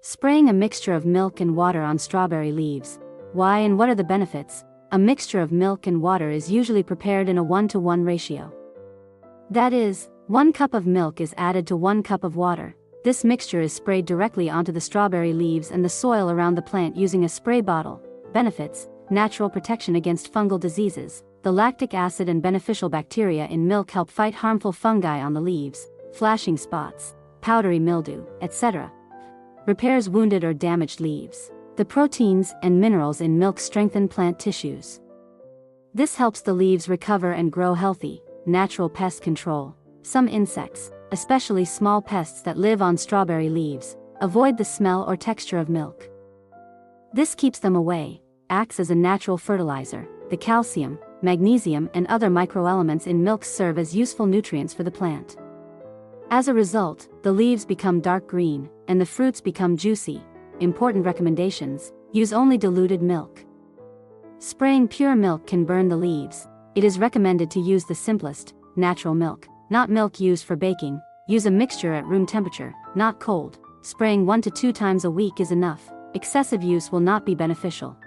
Spraying a mixture of milk and water on strawberry leaves. Why and what are the benefits? A mixture of milk and water is usually prepared in a 1-to-1 ratio. That is, 1 cup of milk is added to 1 cup of water. This mixture is sprayed directly onto the strawberry leaves and the soil around the plant using a spray bottle. Benefits: natural protection against fungal diseases. The lactic acid and beneficial bacteria in milk help fight harmful fungi on the leaves, flashing spots, powdery mildew, etc. Repairs wounded or damaged leaves. The proteins and minerals in milk strengthen plant tissues. This helps the leaves recover and grow healthy. Natural pest control. Some insects, especially small pests that live on strawberry leaves, avoid the smell or texture of milk. This keeps them away. Acts as a natural fertilizer. The calcium, magnesium and other microelements in milk serve as useful nutrients for the plant. As a result, the leaves become dark green, and the fruits become juicy. Important recommendations: use only diluted milk. Spraying pure milk can burn the leaves. It is recommended to use the simplest, natural milk, not milk used for baking. Use a mixture at room temperature, not cold. Spraying 1 to 2 times a week is enough. Excessive use will not be beneficial.